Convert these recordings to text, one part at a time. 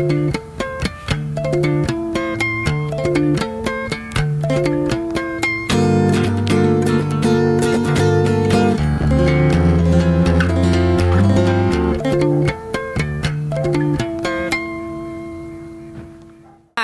Hi,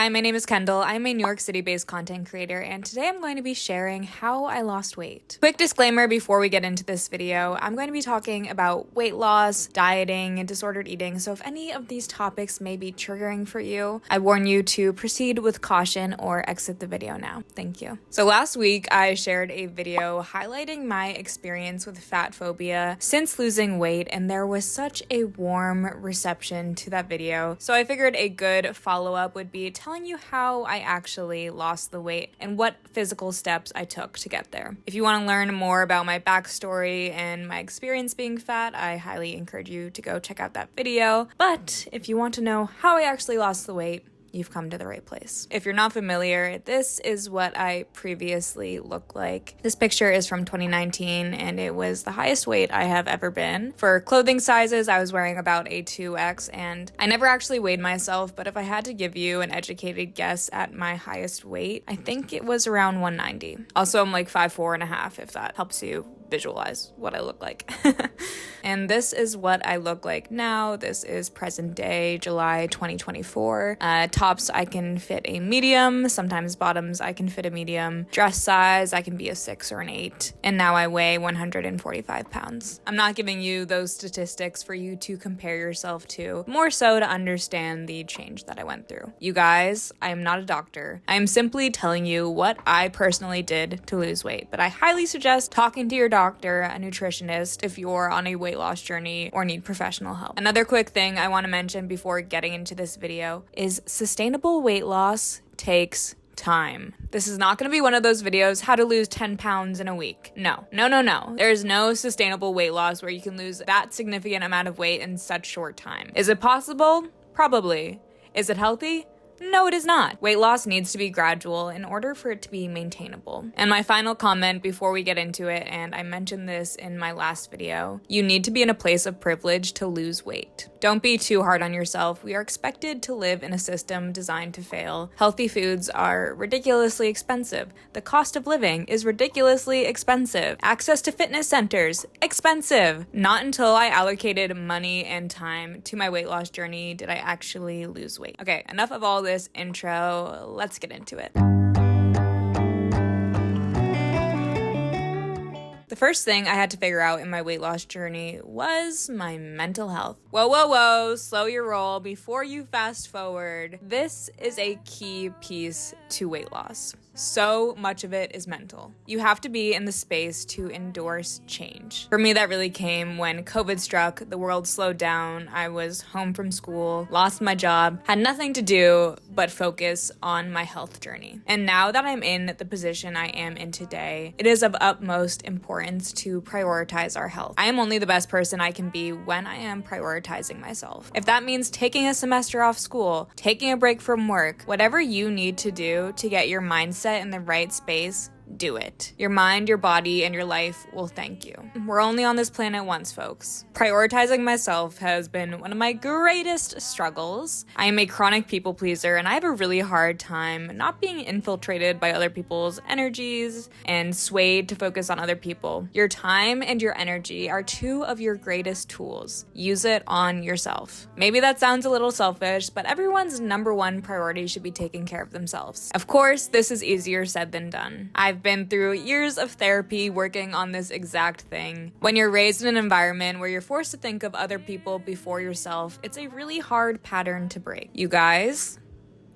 my name is Kendall. I'm a New York City-based content creator, and today I'm going to be sharing how I lost weight. Quick disclaimer before we get into this video, I'm going to be talking about weight loss, dieting, and disordered eating, so if any of these topics may be triggering for you, I warn you to proceed with caution or exit the video now. Thank you. So last week, I shared a video highlighting my experience with fat phobia since losing weight, and there was such a warm reception to that video, so I figured a good follow-up would be telling you how I actually lost the weight and what physical steps I took to get there. If you want to learn more about my backstory and my experience being fat, I highly encourage you to go check out that video. But if you want to know how I actually lost the weight, you've come to the right place. If you're not familiar, this is what I previously looked like. This picture is from 2019 and it was the highest weight I have ever been. For clothing sizes, I was wearing about a 2X and I never actually weighed myself, but if I had to give you an educated guess at my highest weight, I think it was around 190. Also, I'm like 5'4.5", if that helps you visualize what I look like. And this is what I look like now. This is present day, July 2024. Tops, I can fit a medium. Sometimes bottoms, I can fit a medium. Dress size, I can be a 6 or an 8. And now I weigh 145 pounds. I'm not giving you those statistics for you to compare yourself to, more so to understand the change that I went through. You guys, I am not a doctor. I am simply telling you what I personally did to lose weight, but I highly suggest talking to your doctor, a nutritionist, if you're on a weight loss journey or need professional help. Another quick thing I want to mention before getting into this video is sustainable weight loss takes time. This is not going to be one of those videos, how to lose 10 pounds in a week. No. There is no sustainable weight loss where you can lose that significant amount of weight in such short time. Is it possible? Probably. Is it healthy? No, it is not. Weight loss needs to be gradual in order for it to be maintainable. And my final comment before we get into it, and I mentioned this in my last video, you need to be in a place of privilege to lose weight. Don't be too hard on yourself. We are expected to live in a system designed to fail. Healthy foods are ridiculously expensive. The cost of living is ridiculously expensive. Access to fitness centers, expensive. Not until I allocated money and time to my weight loss journey did I actually lose weight. Okay, enough of all this intro, let's get into it. The first thing I had to figure out in my weight loss journey was my mental health. Whoa, slow your roll before you fast forward. This is a key piece to weight loss. So much of it is mental. You have to be in the space to endorse change. For me, that really came when COVID struck, the world slowed down, I was home from school, lost my job, had nothing to do but focus on my health journey. And now that I'm in the position I am in today, it is of utmost importance to prioritize our health. I am only the best person I can be when I am prioritizing myself. If that means taking a semester off school, taking a break from work, whatever you need to do to get your mindset in the right space, do it. Your mind, your body, and your life will thank you. We're only on this planet once, folks. Prioritizing myself has been one of my greatest struggles. I am a chronic people pleaser, and I have a really hard time not being infiltrated by other people's energies and swayed to focus on other people. Your time and your energy are two of your greatest tools. Use it on yourself. Maybe that sounds a little selfish, but everyone's number one priority should be taking care of themselves. Of course, this is easier said than done. I've been through years of therapy working on this exact thing. When you're raised in an environment where you're forced to think of other people before yourself, it's a really hard pattern to break. You guys,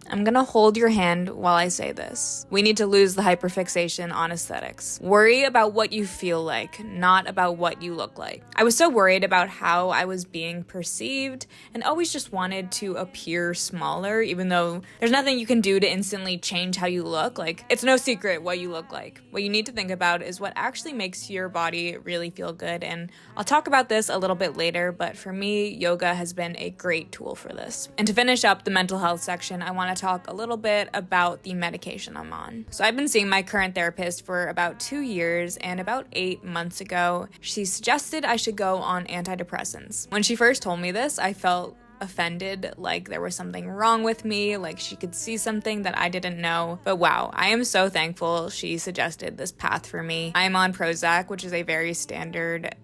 I'm gonna hold your hand while I say this. We need to lose the hyperfixation on aesthetics. Worry about what you feel like, not about what you look like. I was so worried about how I was being perceived and always just wanted to appear smaller, even though there's nothing you can do to instantly change how you look. Like, it's no secret what you look like. What you need to think about is what actually makes your body really feel good, and I'll talk about this a little bit later, but for me, yoga has been a great tool for this. And to finish up the mental health section, I want to talk a little bit about the medication I'm on. So I've been seeing my current therapist for about 2 years, and about 8 months ago, she suggested I should go on antidepressants. When she first told me this, I felt offended, like there was something wrong with me, like she could see something that I didn't know. But wow, I am so thankful she suggested this path for me. I'm on Prozac, which is a very standard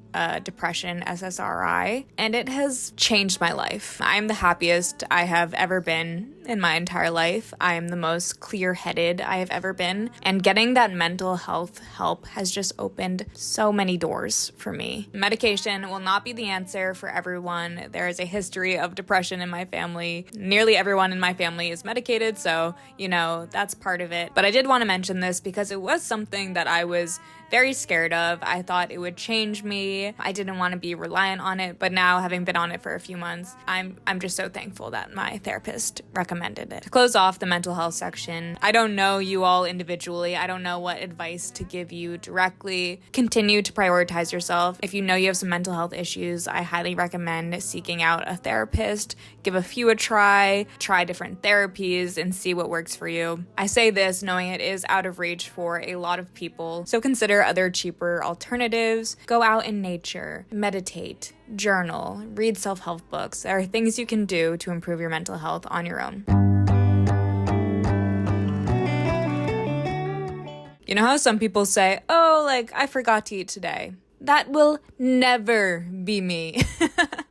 depression SSRI, and it has changed my life. I'm the happiest I have ever been in my entire life. I am the most clear-headed I have ever been, and getting that mental health help has just opened so many doors for me. Medication will not be the answer for everyone. There is a history of depression in my family. Nearly everyone in my family is medicated, so, that's part of it. But I did want to mention this because it was something that I was very scared of. I thought it would change me. I didn't want to be reliant on it, but now, having been on it for a few months, I'm just so thankful that my therapist recommended it. To close off the mental health section, I don't know you all individually. I don't know what advice to give you directly. Continue to prioritize yourself. If you know you have some mental health issues, I highly recommend seeking out a therapist. Give a few a try different therapies, and see what works for you. I say this knowing it is out of reach for a lot of people, so consider other cheaper alternatives. Go out in nature, meditate, journal, read self-help books. There are things you can do to improve your mental health on your own. You know how some people say, I forgot to eat today. That will never be me.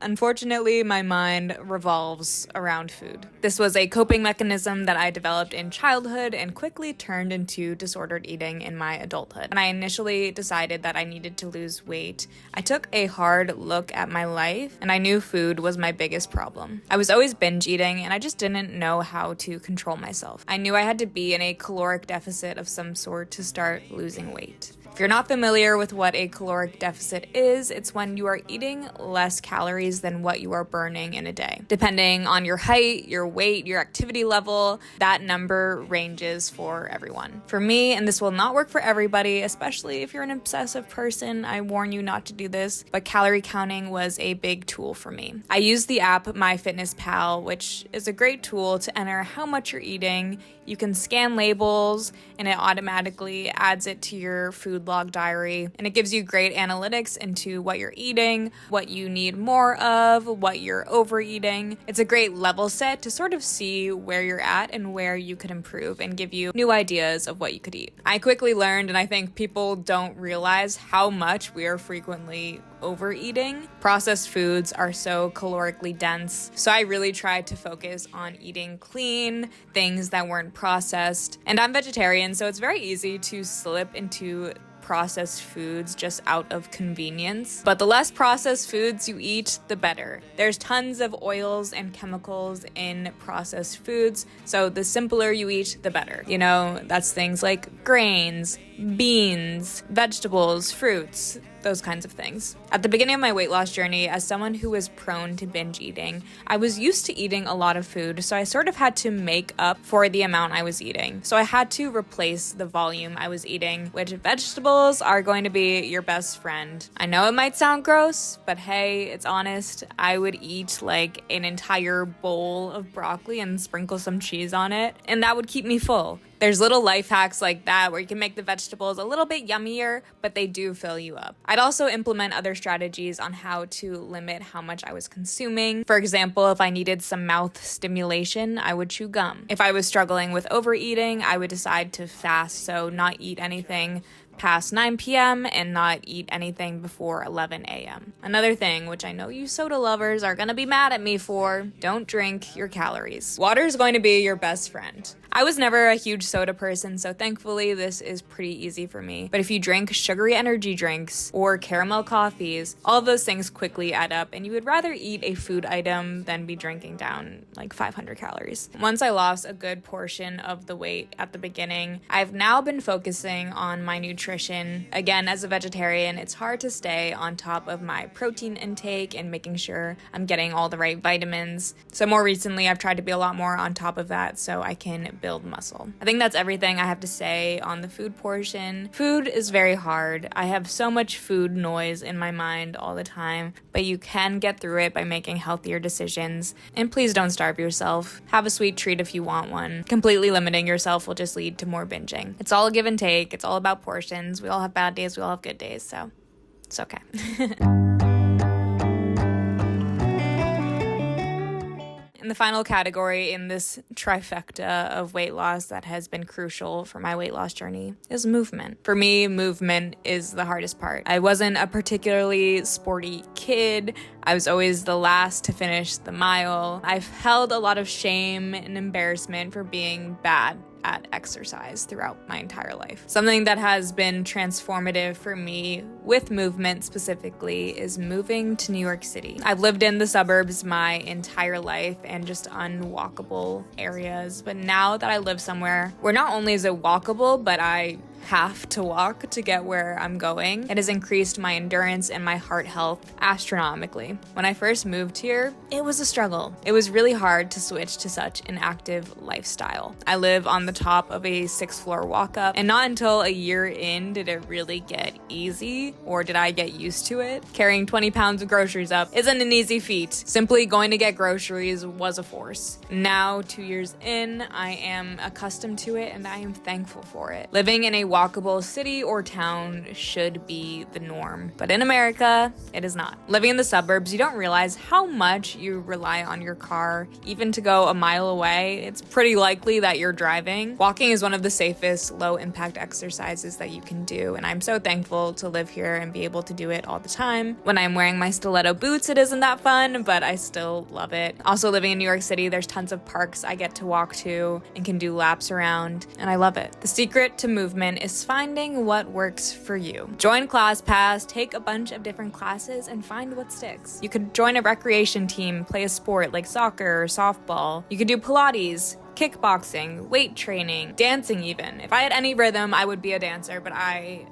Unfortunately, my mind revolves around food. This was a coping mechanism that I developed in childhood and quickly turned into disordered eating in my adulthood. When I initially decided that I needed to lose weight, I took a hard look at my life, and I knew food was my biggest problem. I was always binge eating, and I just didn't know how to control myself. I knew I had to be in a caloric deficit of some sort to start losing weight. If you're not familiar with what a caloric deficit is, it's when you are eating less calories than what you are burning in a day. Depending on your height, your weight, your activity level, that number ranges for everyone. For me, and this will not work for everybody, especially if you're an obsessive person, I warn you not to do this, but calorie counting was a big tool for me. I used the app MyFitnessPal, which is a great tool to enter how much you're eating. You can scan labels, and it automatically adds it to your food log diary, and it gives you great analytics into what you're eating, what you need more of, what you're overeating. It's a great level set to sort of see where you're at and where you could improve and give you new ideas of what you could eat. I quickly learned, and I think people don't realize how much we are frequently overeating. Processed foods are so calorically dense, so I really tried to focus on eating clean, things that weren't processed. And I'm vegetarian, so it's very easy to slip into processed foods just out of convenience. But the less processed foods you eat, the better. There's tons of oils and chemicals in processed foods, so the simpler you eat, the better. That's things like grains, beans, vegetables, fruits, those kinds of things. At the beginning of my weight loss journey, as someone who was prone to binge eating, I was used to eating a lot of food, so I sort of had to make up for the amount I was eating. So I had to replace the volume I was eating, which vegetables are going to be your best friend. I know it might sound gross, but hey, it's honest. I would eat like an entire bowl of broccoli and sprinkle some cheese on it, and that would keep me full. There's little life hacks like that where you can make the vegetables a little bit yummier, but they do fill you up. I'd also implement other strategies on how to limit how much I was consuming. For example, if I needed some mouth stimulation, I would chew gum. If I was struggling with overeating, I would decide to fast, so not eat anything past 9 p.m. and not eat anything before 11 a.m. Another thing, which I know you soda lovers are gonna be mad at me for, don't drink your calories. Water is going to be your best friend. I was never a huge soda person, so thankfully this is pretty easy for me. But if you drink sugary energy drinks or caramel coffees, all of those things quickly add up, and you would rather eat a food item than be drinking down like 500 calories. Once I lost a good portion of the weight at the beginning, I've now been focusing on my nutrition. Again, as a vegetarian, it's hard to stay on top of my protein intake and making sure I'm getting all the right vitamins. So more recently, I've tried to be a lot more on top of that so I can build muscle. I think that's everything I have to say on the food portion. Food is very hard. I have so much food noise in my mind all the time, but you can get through it by making healthier decisions. And please don't starve yourself. Have a sweet treat if you want one. Completely limiting yourself will just lead to more binging. It's all a give and take. It's all about portions. We all have bad days. We all have good days. So it's okay. And the final category in this trifecta of weight loss that has been crucial for my weight loss journey is movement. For me, movement is the hardest part. I wasn't a particularly sporty kid. I was always the last to finish the mile. I've held a lot of shame and embarrassment for being bad at exercise throughout my entire life. Something that has been transformative for me with movement specifically is moving to New York City. I've lived in the suburbs my entire life and just unwalkable areas, but now that I live somewhere where not only is it walkable, but I have to walk to get where I'm going, it has increased my endurance and my heart health astronomically. When I first moved here, it was a struggle. It was really hard to switch to such an active lifestyle. I live on the top of a 6th floor walk up, and not until a year in did it really get easy, or did I get used to it. Carrying 20 pounds of groceries up isn't an easy feat. Simply going to get groceries was a force. Now, 2 years in, I am accustomed to it and I am thankful for it. Living in a walkable city or town should be the norm, but in America, it is not. Living in the suburbs, you don't realize how much you rely on your car. Even to go a mile away, it's pretty likely that you're driving. Walking is one of the safest, low-impact exercises that you can do, and I'm so thankful to live here and be able to do it all the time. When I'm wearing my stiletto boots, it isn't that fun, but I still love it. Also, living in New York City, there's tons of parks I get to walk to and can do laps around, and I love it. The secret to movement is finding what works for you. Join ClassPass, take a bunch of different classes, and find what sticks. You could join a recreation team, play a sport like soccer or softball. You could do Pilates, kickboxing, weight training, dancing even. If I had any rhythm, I would be a dancer, but I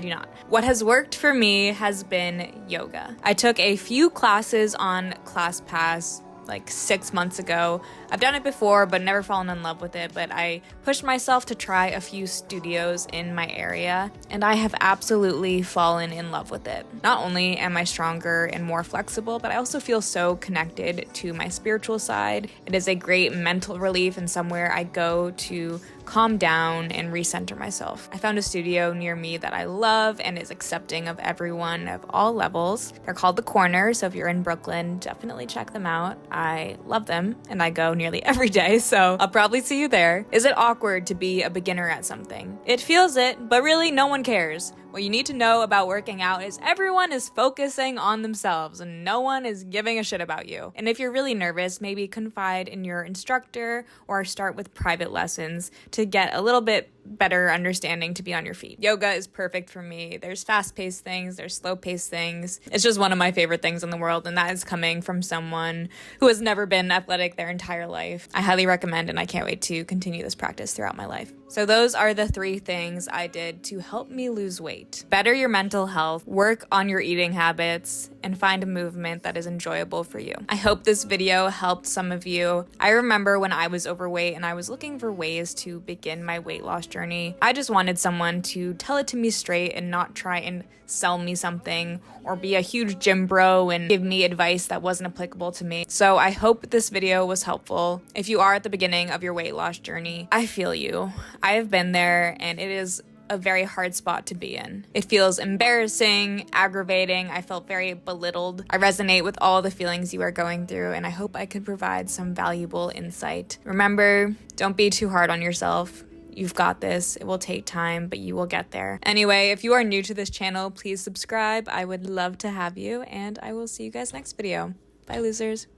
do not. What has worked for me has been yoga. I took a few classes on ClassPass like 6 months ago. I've done it before, but never fallen in love with it, but I pushed myself to try a few studios in my area, and I have absolutely fallen in love with it. Not only am I stronger and more flexible, but I also feel so connected to my spiritual side. It is a great mental relief and somewhere I go to calm down and recenter myself. I found a studio near me that I love and is accepting of everyone of all levels. They're called The Corner, so if you're in Brooklyn, definitely check them out. I love them and I go nearly every day, so I'll probably see you there. Is it awkward to be a beginner at something? It feels it, but really no one cares. What you need to know about working out is everyone is focusing on themselves and no one is giving a shit about you. And if you're really nervous, maybe confide in your instructor or start with private lessons to get a little bit better understanding to be on your feet. Yoga is perfect for me. There's fast-paced things, there's slow-paced things. It's just one of my favorite things in the world, and that is coming from someone who has never been athletic their entire life. I highly recommend, and I can't wait to continue this practice throughout my life. So those are the 3 things I did to help me lose weight. Better your mental health, work on your eating habits, and find a movement that is enjoyable for you. I hope this video helped some of you. I remember when I was overweight and I was looking for ways to begin my weight loss journey. I just wanted someone to tell it to me straight and not try and sell me something or be a huge gym bro and give me advice that wasn't applicable to me. So I hope this video was helpful. If you are at the beginning of your weight loss journey, I feel you. I have been there and it is a very hard spot to be in. It feels embarrassing, aggravating. I felt very belittled. I resonate with all the feelings you are going through, and I hope I could provide some valuable insight. Remember, don't be too hard on yourself. You've got this. It will take time, but you will get there. Anyway, if you are new to this channel, please subscribe. I would love to have you, and I will see you guys next video. Bye, losers.